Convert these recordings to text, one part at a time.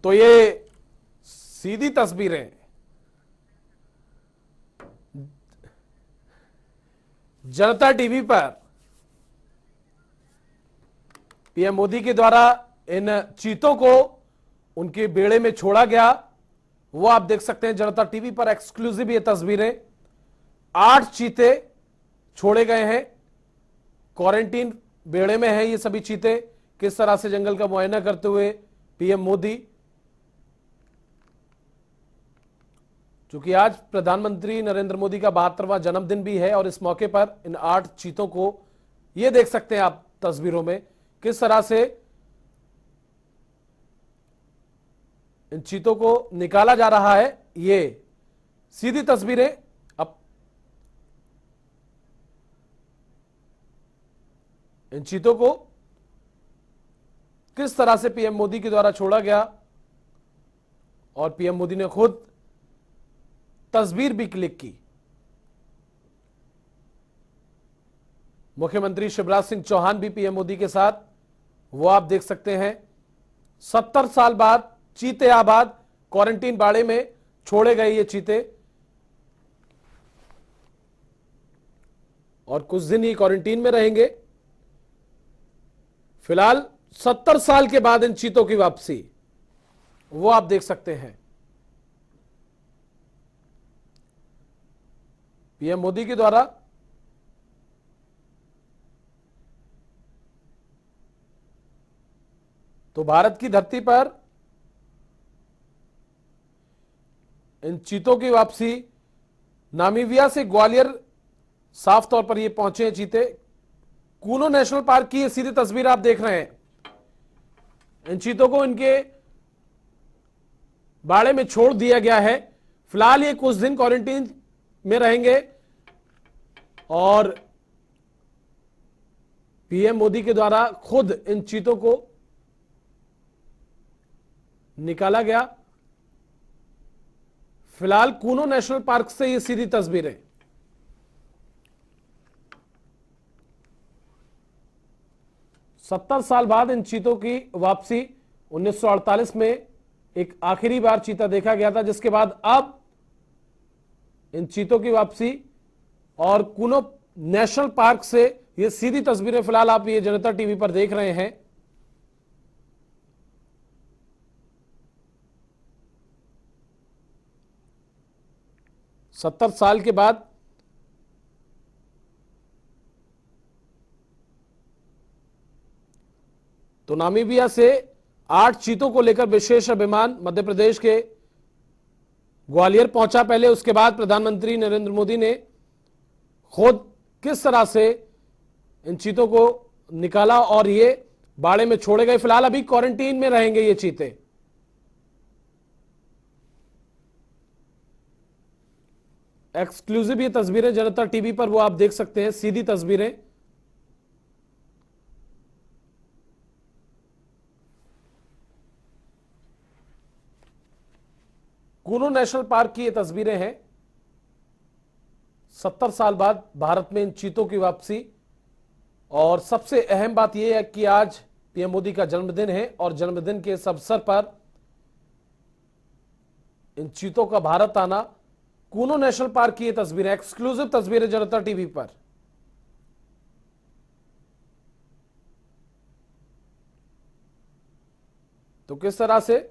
तो ये सीधी तस्वीरें जनता टीवी पर पीएम मोदी के द्वारा इन चीतों को उनके बेड़े में छोड़ा गया, वो आप देख सकते हैं जनता टीवी पर एक्सक्लूसिव ये तस्वीरें। 8 चीते छोड़े गए हैं, क्वारंटीन बेड़े में है ये सभी चीते। किस तरह से जंगल का मुआयना करते हुए पीएम मोदी, चूंकि आज प्रधानमंत्री नरेंद्र मोदी का 72वां जन्मदिन भी है और इस मौके पर इन 8 चीतों को ये देख सकते हैं आप तस्वीरों में किस तरह से इन चीतों को निकाला जा रहा है। ये सीधी तस्वीरें अब इन चीतों को किस तरह से पीएम मोदी के द्वारा छोड़ा गया और पीएम मोदी ने खुद तस्वीर भी क्लिक की। मुख्यमंत्री शिवराज सिंह चौहान भी पीएम मोदी के साथ, वो आप देख सकते हैं। 70 साल बाद चीते आबाद क्वारंटीन बाड़े में छोड़े गए ये चीते और कुछ दिन ही क्वारंटीन में रहेंगे। फिलहाल 70 साल के बाद इन चीतों की वापसी, वो आप देख सकते हैं। पीएम मोदी के द्वारा तो भारत की धरती पर इन चीतों की वापसी, नामीबिया से ग्वालियर साफ तौर पर ये पहुंचे हैं चीते। कूनो नेशनल पार्क की ये सीधी तस्वीर आप देख रहे हैं। इन चीतों को इनके बाड़े में छोड़ दिया गया है। फिलहाल ये कुछ दिन क्वारंटीन में रहेंगे और पीएम मोदी के द्वारा खुद इन चीतों को निकाला गया। फिलहाल कूनो नेशनल पार्क से ये सीधी तस्वीरें। सत्तर साल बाद इन चीतों की वापसी। 1948 में एक आखिरी बार चीता देखा गया था, जिसके बाद अब इन चीतों की वापसी और कूनो नेशनल पार्क से ये सीधी तस्वीरें फिलहाल आप ये जनता टीवी पर देख रहे हैं। सत्तर साल के बाद तो नामीबिया से 8 चीतों को लेकर विशेष विमान मध्य प्रदेश के ग्वालियर पहुंचा पहले, उसके बाद प्रधानमंत्री नरेंद्र मोदी ने खुद किस तरह से इन चीतों को निकाला और ये बाड़े में छोड़े गए। फिलहाल अभी क्वारंटीन में रहेंगे ये चीते। एक्सक्लूसिव ये तस्वीरें जनता टीवी पर वो आप देख सकते हैं, सीधी तस्वीरें। कूनो नेशनल पार्क की ये तस्वीरें हैं। 70 साल बाद भारत में इन चीतों की वापसी और सबसे अहम बात यह है कि आज पीएम मोदी का जन्मदिन है और जन्मदिन के इस अवसर पर इन चीतों का भारत आना। कूनो नेशनल पार्क की ये तस्वीरें, एक्सक्लूसिव तस्वीरें जनता टीवी पर। तो किस तरह से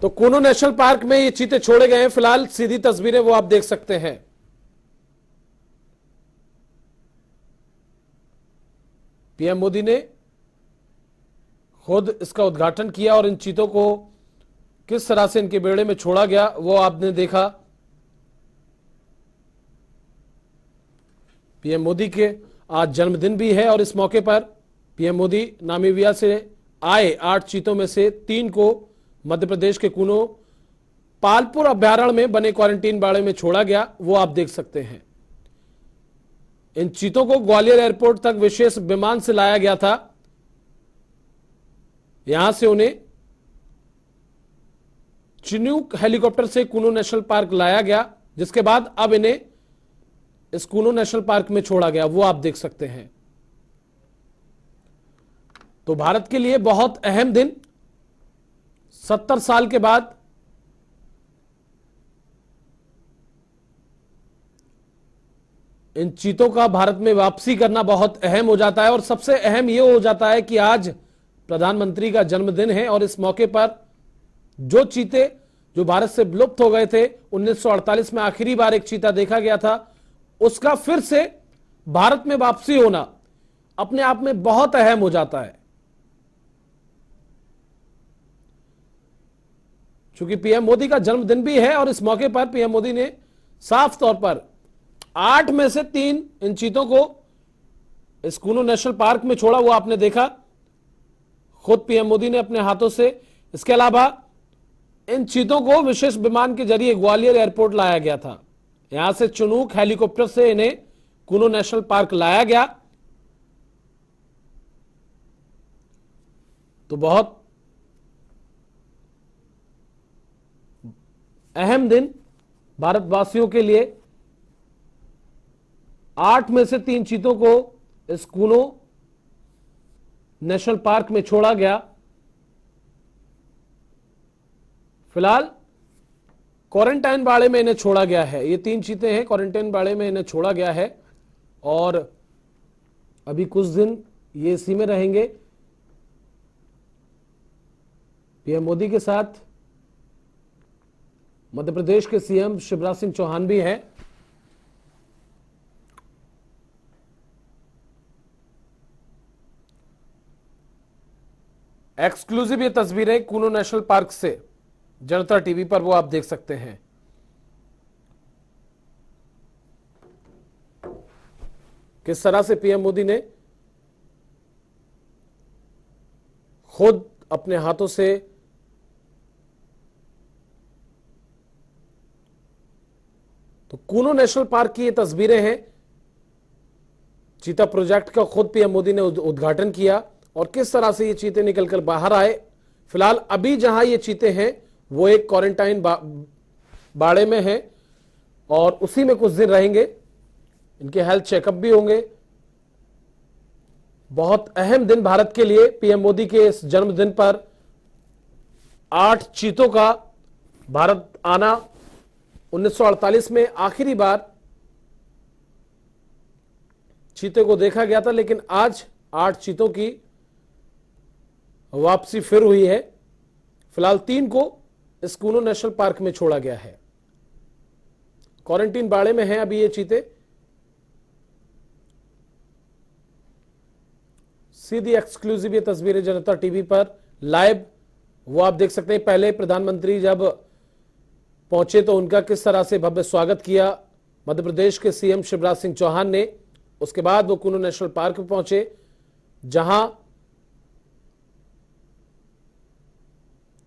तो कूनो नेशनल पार्क में ये चीते छोड़े गए हैं। फिलहाल सीधी तस्वीरें वो आप देख सकते हैं। पीएम मोदी ने खुद इसका उद्घाटन किया और इन चीतों को किस तरह से इनके बेड़े में छोड़ा गया वो आपने देखा। पीएम मोदी के आज जन्मदिन भी है और इस मौके पर पीएम मोदी नामीबिया से आए 8 चीतों में से 3 को मध्य प्रदेश के कूनो पालपुर अभ्यारण्य में बने क्वारंटीन बाड़े में छोड़ा गया, वो आप देख सकते हैं। इन चीतों को ग्वालियर एयरपोर्ट तक विशेष विमान से लाया गया था। यहां से उन्हें चिन्यूक हेलीकॉप्टर से कूनो नेशनल पार्क लाया गया, जिसके बाद अब इन्हें इस कूनो नेशनल पार्क में छोड़ा गया, वो आप देख सकते हैं। तो भारत के लिए बहुत अहम दिन, 70 साल के बाद इन चीतों का भारत में वापसी करना बहुत अहम हो जाता है। और सबसे अहम यह हो जाता है कि आज प्रधानमंत्री का जन्मदिन है और इस मौके पर जो चीते जो भारत से विलुप्त हो गए थे, 1948 में आखिरी बार एक चीता देखा गया था, उसका फिर से भारत में वापसी होना अपने आप में बहुत अहम हो जाता है। क्योंकि पीएम मोदी का जन्मदिन भी है और इस मौके पर पीएम मोदी ने साफ तौर पर 8 में से 3 इन चीतों को इस कूनो नेशनल पार्क में छोड़ा, वो आपने देखा खुद पीएम मोदी ने अपने हाथों से। इसके अलावा इन चीतों को विशेष विमान के जरिए ग्वालियर एयरपोर्ट लाया गया था। यहां से चिनूक हेलीकॉप्टर से इन्हें कूनो नेशनल पार्क लाया गया। तो बहुत अहम दिन भारतवासियों के लिए। 8 में से 3 चीतों को इस कूनो नेशनल पार्क में छोड़ा गया। फिलहाल क्वारंटाइन बाड़े में इन्हें छोड़ा गया है। ये 3 चीते हैं, क्वारंटाइन बाड़े में इन्हें छोड़ा गया है और अभी कुछ दिन ये इसी में रहेंगे। पीएम मोदी के साथ मध्य प्रदेश के सीएम शिवराज सिंह चौहान भी हैं। एक्सक्लूसिव ये तस्वीरें कूनो नेशनल पार्क से जनता टीवी पर वो आप देख सकते हैं। किस तरह से पीएम मोदी ने खुद अपने हाथों से तो कूनो नेशनल पार्क की ये तस्वीरें हैं। चीता प्रोजेक्ट का खुद पीएम मोदी ने उद्घाटन किया और किस तरह से ये चीते निकलकर बाहर आए। फिलहाल अभी जहां ये चीते हैं वो एक क्वारंटाइन बाड़े में है और उसी में कुछ दिन रहेंगे। इनके हेल्थ चेकअप भी होंगे। बहुत अहम दिन भारत के लिए। पीएम मोदी के इस जन्मदिन पर 8 चीतों का भारत आना, 1948 में आखिरी बार चीते को देखा गया था, लेकिन आज 8 चीतों की वापसी फिर हुई है। फिलहाल 3 को इस कूनो नेशनल पार्क में छोड़ा गया है। क्वारंटीन बाड़े में हैं अभी ये चीते। सीधी एक्सक्लूसिव ये तस्वीरें जनता टीवी पर लाइव वो आप देख सकते हैं। पहले प्रधानमंत्री जब पहुंचे तो उनका किस तरह से भव्य स्वागत किया मध्य प्रदेश के सीएम शिवराज सिंह चौहान ने। उसके बाद वो कूनो नेशनल पार्क में पहुंचे जहां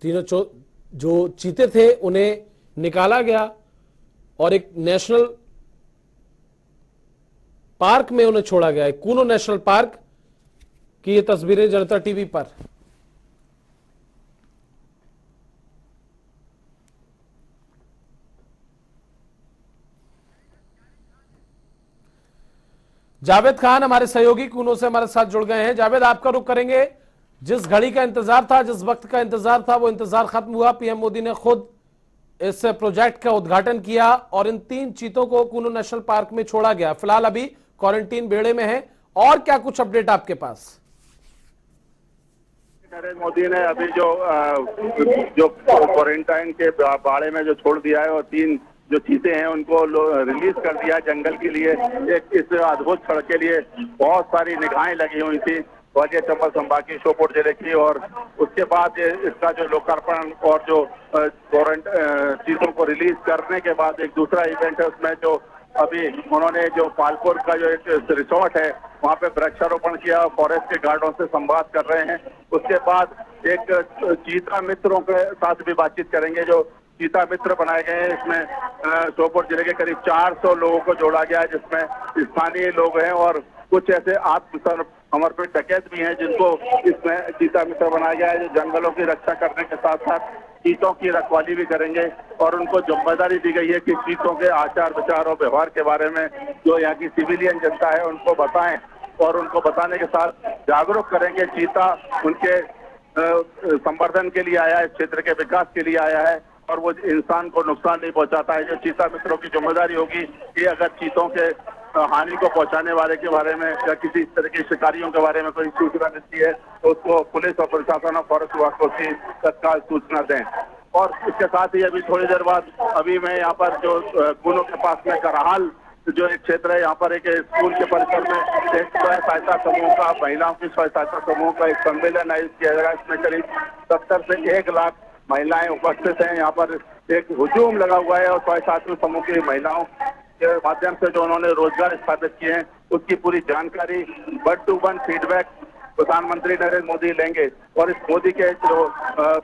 तीनों जो चीते थे उन्हें निकाला गया और एक नेशनल पार्क में उन्हें छोड़ा गया है। कूनो नेशनल पार्क की ये तस्वीरें जनता टीवी पर। जावेद खान हमारे सहयोगी कूनो से हमारे साथ जुड़ गए हैं। जावेद, आपका रुख करेंगे। जिस घड़ी का इंतजार था, जिस वक्त का इंतजार था, वो इंतजार खत्म हुआ। पीएम मोदी ने खुद इस प्रोजेक्ट का उद्घाटन किया और इन 3 चीतों को कूनो नेशनल पार्क में छोड़ा गया। फिलहाल अभी क्वारंटीन बेड़े में है। और क्या कुछ अपडेट आपके पास? नरेंद्र मोदी ने अभी जो क्वारंटाइन के बाड़े में जो छोड़ दिया है और 3 जो चीते हैं उनको रिलीज कर दिया जंगल के लिए। एक इस अद्भुत क्षण के लिए बहुत सारी निगाहें लगी हुई थी ग्वालियर चंबल संभाग की श्योपुर जिले की। और उसके बाद इसका जो लोकार्पण और जो चीजों को रिलीज करने के बाद एक दूसरा इवेंट है, उसमें जो अभी उन्होंने जो पालपुर का जो एक रिसोर्ट है वहाँ पे वृक्षारोपण किया, फॉरेस्ट के गार्डों से संवाद कर रहे हैं। उसके बाद एक चीता मित्रों के साथ भी बातचीत करेंगे। जो चीता मित्र बनाए गए हैं, इसमें श्योपुर जिले के करीब 400 लोगों को जोड़ा गया है, जिसमें स्थानीय लोग हैं और कुछ ऐसे आत्मसमर्पित डकैत भी हैं जिनको इसमें चीता मित्र बनाया गया है, जो जंगलों की रक्षा करने के साथ साथ चीतों की रखवाली भी करेंगे। और उनको जिम्मेदारी दी गई है कि चीतों के आचार विचार और व्यवहार के बारे में जो यहाँ की सिविलियन जनता है उनको बताएं और उनको बताने के साथ जागरूक करेंगे। चीता उनके संवर्धन के लिए आया है, क्षेत्र के विकास के लिए आया है और वो इंसान को नुकसान नहीं पहुंचाता है। जो चीता मित्रों की जिम्मेदारी होगी कि अगर चीतों के हानि को पहुंचाने वाले के बारे में या किसी इस तरह के शिकारियों के बारे में कोई सूचना मिलती है तो उसको पुलिस और प्रशासन और फॉरेस्ट विभाग को उसकी तत्काल सूचना दें। और इसके साथ ही अभी थोड़ी देर बाद अभी मैं यहाँ पर जो कूनो के पास में करहाल जो एक क्षेत्र है, यहाँ पर एक स्कूल के परिसर में एक स्वयं सहायता समूह का, महिलाओं की स्वयं सहायता समूह का एक सम्मेलन आयोजित किया जाएगा। इसमें करीब 70 से 1 लाख महिलाएं उपस्थित हैं। यहाँ पर एक हुजूम लगा हुआ है और स्वयं सहायता समूह की महिलाओं के माध्यम से जो उन्होंने रोजगार स्थापित किए हैं उसकी पूरी जानकारी 1 to 1 फीडबैक प्रधानमंत्री नरेंद्र मोदी लेंगे। और इस मोदी के जो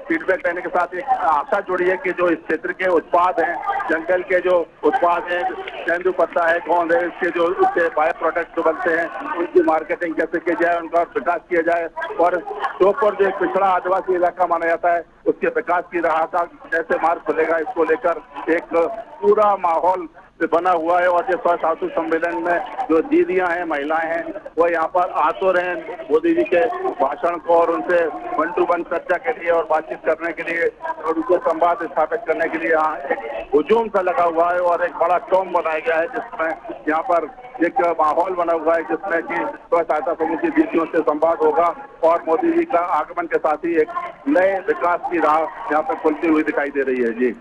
फीडबैक लेने के साथ एक आशा जुड़ी है कि जो इस क्षेत्र के उत्पाद हैं, जंगल के जो उत्पाद हैं, तेंदू पत्ता है, गोंद है, इसके जो उसके बायो प्रोडक्ट जो बनते हैं उनकी मार्केटिंग कैसे की जाए, उनका विकास किया जाए। और श्योपुर जो एक पिछड़ा आदिवासी इलाका माना जाता है उसके विकास की राह का कैसे मार्ग खुलेगा, इसको लेकर एक पूरा माहौल बना हुआ है। और जो स्वयं सम्मेलन में जो दीदियां हैं, महिलाएं हैं, वो यहाँ पर आतुर तो रहे मोदी जी के भाषण को और उनसे 1 to 1 चर्चा के लिए और बातचीत करने के लिए और उनको संवाद स्थापित करने के लिए यहाँ एक हुजूम सा लगा हुआ है और एक बड़ा टॉम बनाया गया है, जिसमें यहाँ पर एक माहौल बना हुआ है जिसमें कि स्वयं सहायता समूह की दीदियों से संवाद होगा और मोदी जी का आगमन के साथ ही एक नए विकास की राह यहाँ पर खुलती हुई दिखाई दे रही है। जी,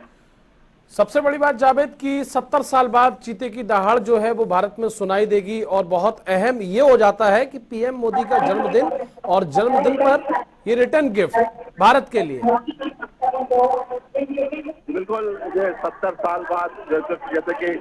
सबसे बड़ी बात जावेद कि 70 साल बाद चीते की दहाड़ जो है वो भारत में सुनाई देगी और बहुत अहम ये हो जाता है कि पीएम मोदी का जन्मदिन और जन्मदिन पर ये रिटर्न गिफ्ट भारत के लिए। बिल्कुल, ये 70 साल बाद जैसे कि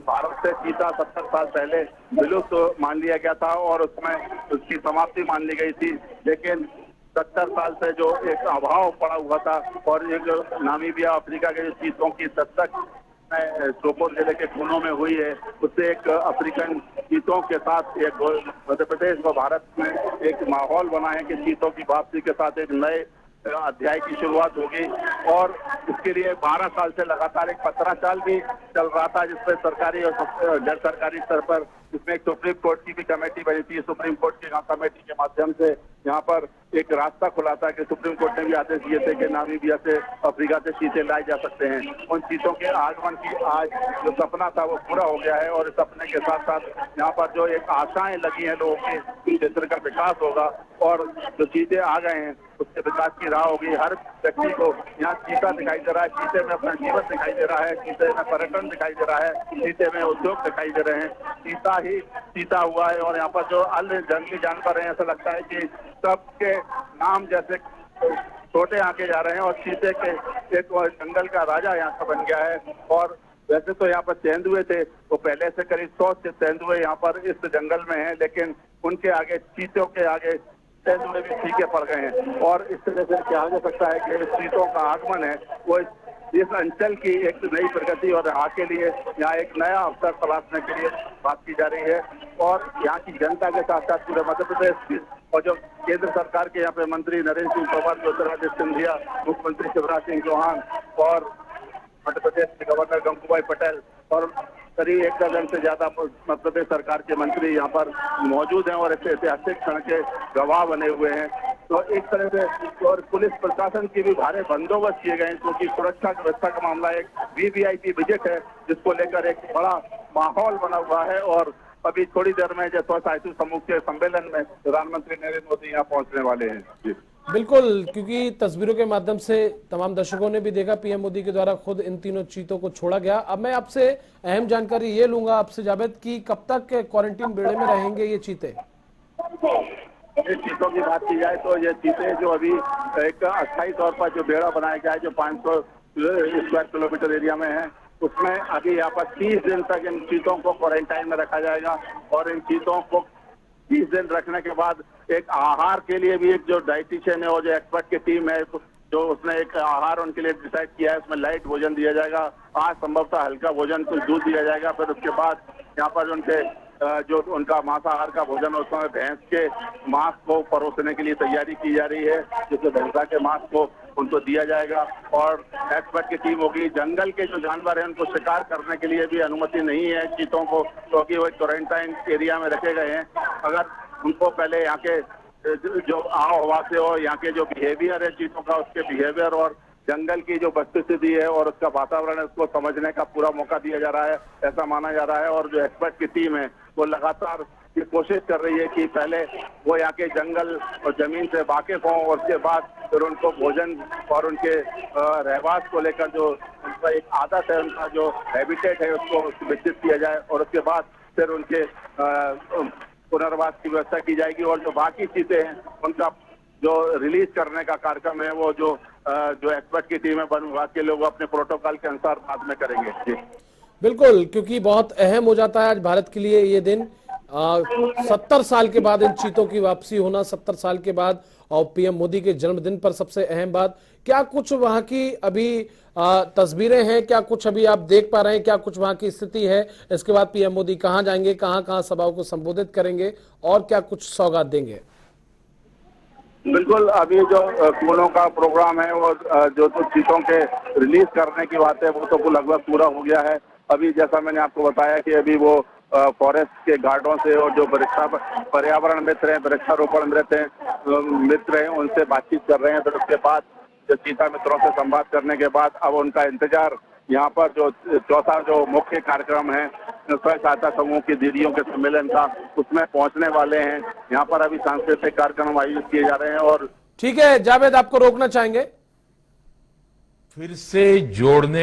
भारत से चीता 70 साल पहले विलुप्त मान लिया गया था और उसमें उसकी समाप्ति मान ली गई थी, लेकिन 70 साल से जो एक अभाव पड़ा हुआ था और एक नामीबिया अफ्रीका के चीतों की दस्तक श्योपुर जिले के कूनो में हुई है, उससे एक अफ्रीकन चीतों के साथ एक मध्य प्रदेश व भारत में एक माहौल बना है कि चीतों की वापसी के साथ एक नए अध्याय की शुरुआत होगी। और इसके लिए 12 साल से लगातार एक पत्राचाल भी चल रहा था, जिसमें सरकारी और गैर सरकारी स्तर पर इसमें एक सुप्रीम कोर्ट की भी कमेटी बनी थी। सुप्रीम कोर्ट की कमेटी के माध्यम से यहाँ पर एक रास्ता खुला था कि सुप्रीम कोर्ट ने भी आदेश दिए थे कि नामीबिया से अफ्रीका से चीते लाए जा सकते हैं। उन चीतों के आगमन की आज जो सपना था वो पूरा हो गया है और इस सपने के साथ साथ यहाँ पर जो एक आशाएं लगी हैं लोगों के, क्षेत्र का विकास होगा और जो चीते आ गए हैं उसके विकास की राह होगी। हर व्यक्ति को यहाँ चीता दिखाई दे रहा है, चीते में अपना जीवन दिखाई दे रहा है, चीते में पर्यटन दिखाई दे रहा है, चीते में उद्योग दिखाई दे रहे हैं। चीता ही चीता हुआ है और यहाँ पर जो अन्य जंगली जानवर हैं, ऐसा लगता है कि सबके नाम जैसे छोटे आके जा रहे हैं और चीते के एक जंगल का राजा यहाँ का बन गया है। और वैसे तो यहाँ पर तेंदुए थे, वो पहले से करीब 100 तेंदुए यहाँ पर इस जंगल में हैं, लेकिन उनके आगे, चीतों के आगे तेंदुए भी फीके पड़ गए हैं। और इस तरह से कहा जा सकता है कि चीतों का आगमन है वो इस अंचल की एक नई प्रगति और राह के लिए यहाँ एक नया अवसर तलाशने के लिए बात की जा रही है। और यहाँ की जनता के साथ साथ पूरे मध्य प्रदेश और जो केंद्र सरकार के यहाँ पे मंत्री नरेंद्र सिंह तोमर, ज्योतिरादित्य सिंधिया, मुख्यमंत्री शिवराज सिंह चौहान और मध्य प्रदेश के गवर्नर गंगूबाई पटेल और करीब 1 दर्जन से ज्यादा मध्य प्रदेश सरकार के मंत्री यहाँ पर मौजूद हैं और ऐतिहासिक क्षण के गवाह बने हुए हैं। तो एक तरह से और पुलिस प्रशासन की भी भारी बंदोबस्त किए गए हैं, क्योंकि सुरक्षा व्यवस्था का मामला एक वीवीआईपी विजिट है जिसको लेकर एक बड़ा माहौल बना हुआ है। और अभी थोड़ी देर में स्वयं सहायता समूह के सम्मेलन में प्रधानमंत्री नरेंद्र मोदी यहाँ पहुंचने वाले हैं। जी बिल्कुल, क्योंकि तस्वीरों के माध्यम से तमाम दर्शकों ने भी देखा पीएम मोदी के द्वारा खुद इन तीनों चीतों को छोड़ा गया। अब मैं आपसे अहम जानकारी ये लूंगा आपसे जावेद कि कब तक क्वारंटीन बेड़े में रहेंगे ये चीते? इस चीतों की बात की जाए तो ये चीते जो अभी एक अस्थायी तौर पर जो बेड़ा बनाया गया है जो 500 स्क्वायर किलोमीटर एरिया में है, उसमें अभी यहाँ पर 30 दिन तक इन चीतों को क्वारंटाइन में रखा जाएगा। और इन चीतों को 30 दिन रखने के बाद एक आहार के लिए भी एक जो डाइटिशियन है और जो एक्सपर्ट की टीम है जो उसने एक आहार उनके लिए डिसाइड किया है, उसमें लाइट भोजन दिया जाएगा। आज संभवतः हल्का भोजन, कुछ दूध दिया जाएगा। फिर उसके बाद यहाँ पर उनके जो उनका मांसाहार का भोजन, उसमें भैंस के मांस को परोसने के लिए तैयारी की जा रही है, जिससे भैंसा के मांस को उनको दिया जाएगा। और एक्सपर्ट की टीम होगी। जंगल के जो जानवर हैं उनको शिकार करने के लिए भी अनुमति नहीं है चीतों को, क्योंकि वो क्वारंटाइन एरिया में रखे गए हैं। अगर उनको पहले यहाँ के जो आव हवा से और यहाँ के जो बिहेवियर है चीतों का, उसके बिहेवियर और जंगल की जो वस्तुस्थिति है और उसका वातावरण है, उसको समझने का पूरा मौका दिया जा रहा है, ऐसा माना जा रहा है। और जो एक्सपर्ट की टीम है वो लगातार ये कोशिश कर रही है कि पहले वो यहाँ के जंगल और जमीन से वाकिफ हों और उसके बाद फिर उनको भोजन और उनके रहवास को लेकर जो उनका एक आदत है, उनका जो हैबिटेट है, उसको विकसित किया जाए। और उसके बाद फिर उनके पुनर्वास की व्यवस्था की जाएगी। और जो बाकी चीजें हैं उनका जो रिलीज करने का कार्यक्रम है वो जो एक्सपर्ट की टीम है, वन विभाग के लोग अपने प्रोटोकॉल के अनुसार बाद में करेंगे। जी बिल्कुल, क्योंकि बहुत अहम हो जाता है आज भारत के लिए ये दिन। 70 साल के बाद इन चीतों की वापसी होना, 70 साल के बाद, और पीएम मोदी के जन्मदिन पर सबसे अहम बात, क्या कुछ वहां की अभी तस्वीरें हैं, क्या कुछ अभी आप देख पा रहे हैं, क्या कुछ वहां की स्थिति है? इसके बाद पीएम मोदी कहां जाएंगे, कहां कहां सभाओं को संबोधित करेंगे और क्या कुछ सौगात देंगे? बिल्कुल, अभी जो कूलों का प्रोग्राम है वो जो तो चीतों के रिलीज करने की बात है वो तो लगभग पूरा हो गया है। अभी जैसा मैंने आपको बताया कि अभी वो फॉरेस्ट के गार्डों से और जो पर्यावरण मित्र हैं, वृक्षारोपण मित्र हैं, उनसे बातचीत कर रहे हैं। फिर उसके बाद जो चीता मित्रों से संवाद करने के बाद अब उनका इंतजार यहाँ पर जो चौथा जो मुख्य कार्यक्रम है स्वयं सहायता समूह की दीदियों के सम्मेलन का, उसमें पहुंचने वाले हैं। यहाँ पर अभी सांस्कृतिक कार्यक्रम आयोजित किए जा रहे हैं। और ठीक है जावेद, आपको रोकना चाहेंगे? फिर से जोड़ने